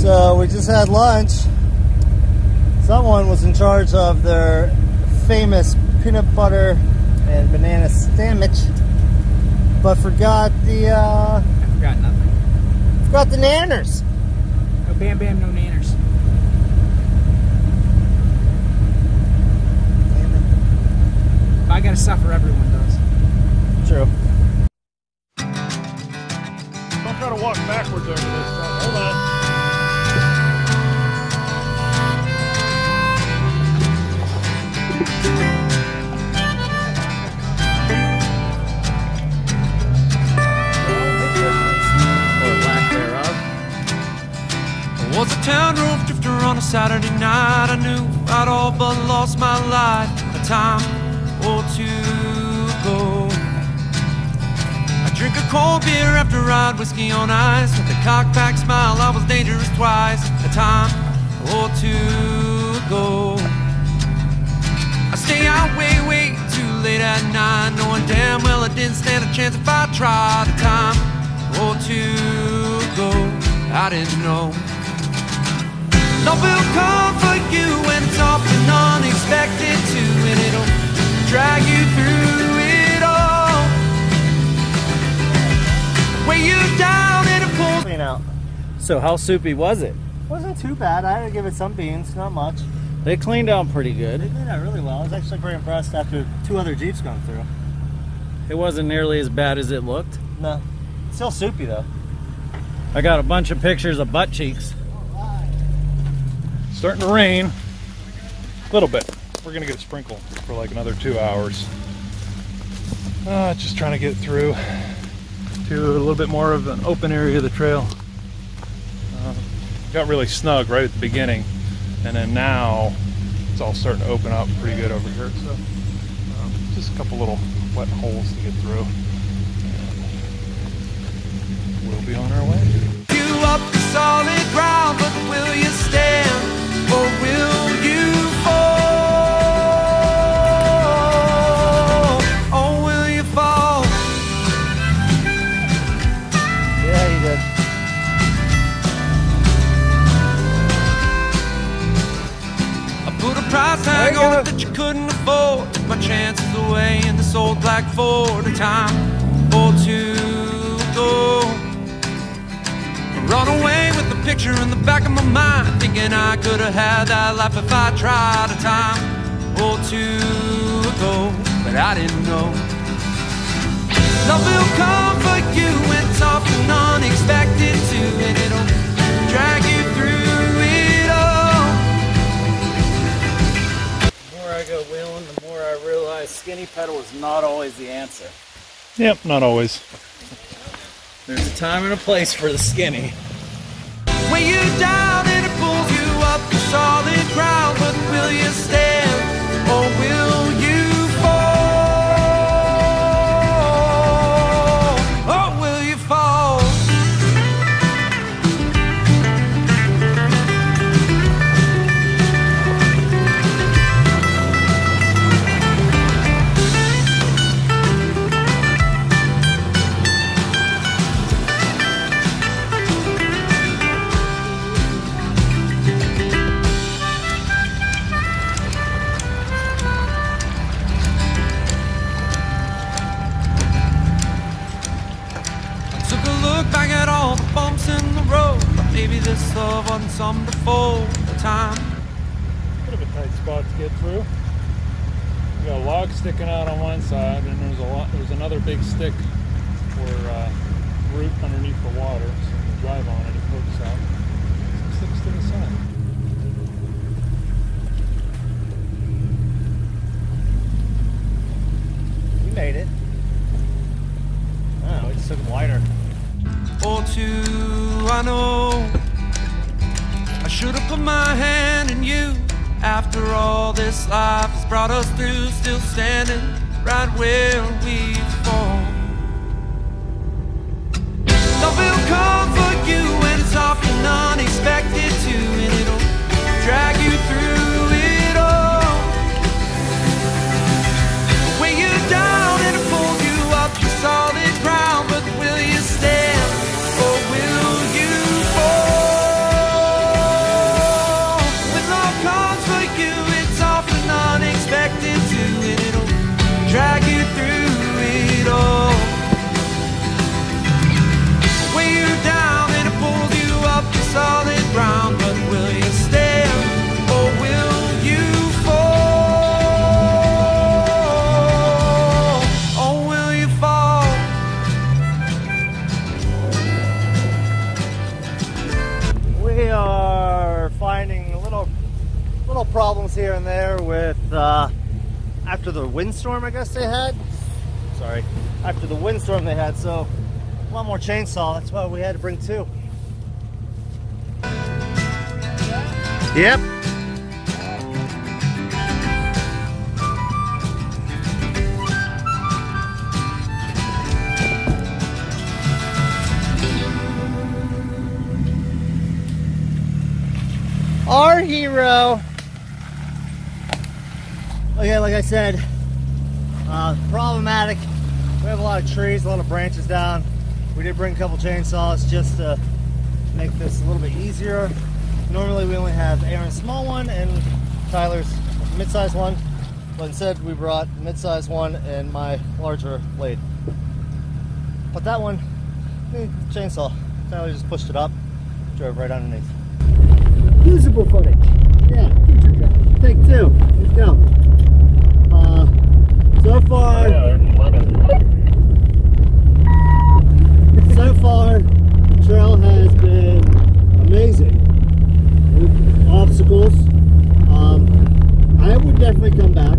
So we just had lunch. Someone was in charge of their famous peanut butter and banana sandwich, but forgot the I forgot nothing. Forgot the nanners. No bam bam, no nanners. I gotta suffer, everyone does. True. Don't try to walk backwards over this stuff. Hold on. I was a town road drifter on a Saturday night. I knew I'd all but lost my life a time or two ago. I drink a cold beer after ride whiskey on ice. With a cockback smile, I was dangerous twice a time or two ago. I stay out way too late at night, knowing damn well I didn't stand a chance if I tried a time or two ago. I didn't know love will come for you when it's often unexpected too, and it'll drag you through it all. Weigh you down and it pulls. Clean out. So how soupy was it? Wasn't too bad. I had to give it some beans, not much. They cleaned out pretty good. They cleaned out really well. I was actually pretty impressed after 2 other Jeeps going through. It wasn't nearly as bad as it looked. No. Still soupy though. I got a bunch of pictures of butt cheeks. Starting to rain a little bit. We're gonna get a sprinkle for like another 2 hours. Just trying to get through to a little bit more of an open area of the trail. Got really snug right at the beginning, and then now it's all starting to open up pretty good over here. So just a couple little wet holes to get through. We'll be on our way. You up the solid ground, but will you stand? Or will you fall? Or will you fall? Yeah, you did. I put a price tag on it that you couldn't afford. Took my chances away in this old black Ford a time or two ago. Run away with the picture in the back of my mind, thinking I could have had that life if I tried a time or two ago. But I didn't know love will come for you when it's often unexpected too, and it'll drag you through it all. The more I go wheeling, the more I realize skinny pedal is not always the answer. Yep, not always. There's a time and a place for the skinny. Weigh you down and it pulls you up the solid ground, but will you stand or will you fall? Or will you fall? Back at all the bumps in the road, but maybe this love wasn't some to fold the time. Bit of a tight spot to get through. We got a log sticking out on one side, and there's another big stick or root underneath the water. So when you drive on it, it pokes out. Some sticks to the side. You made it. Oh, we just took them wider. Or two, I know I should have put my hand in you. After all this life has brought us through, still standing right where we fall. Love will come for you when it's often unexpected too, and it'll drag you through it all. Weigh you down and it'll pull you up your solid ground, but will you stand or will you fall? little problems here and there with after the windstorm, I guess they had. Sorry, after the windstorm they had, so a lot more chainsaw. That's why we had to bring 2. Yep. Our hero. Okay, like I said, problematic. We have a lot of trees, a lot of branches down. We did bring a couple chainsaws just to make this a little bit easier. Normally we only have Aaron's small one and Tyler's mid-size one, but instead we brought mid-size one and my larger blade. But that one, chainsaw. Tyler just pushed it up, drove right underneath. Usable footage. Yeah, take 2. Let's go. So far, the trail has been amazing. Obstacles. I would definitely come back.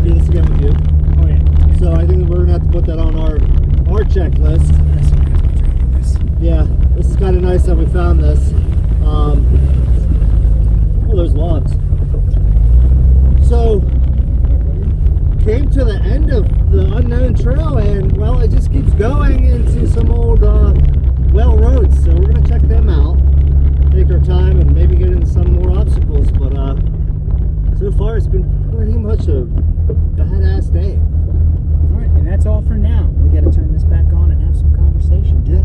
Do this again with you. Oh yeah. So I think we're gonna have to put that on our checklist. Yeah, this is kind of nice that we found this. Oh, there's logs. So, came to the end of the unknown trail, and well, it just keeps going into some old well roads. So we're gonna check them out, take our time, and maybe get into some more obstacles. But so far, it's been pretty much a badass day. All right, and that's all for now. We got to turn this back on and have some conversation. Yeah.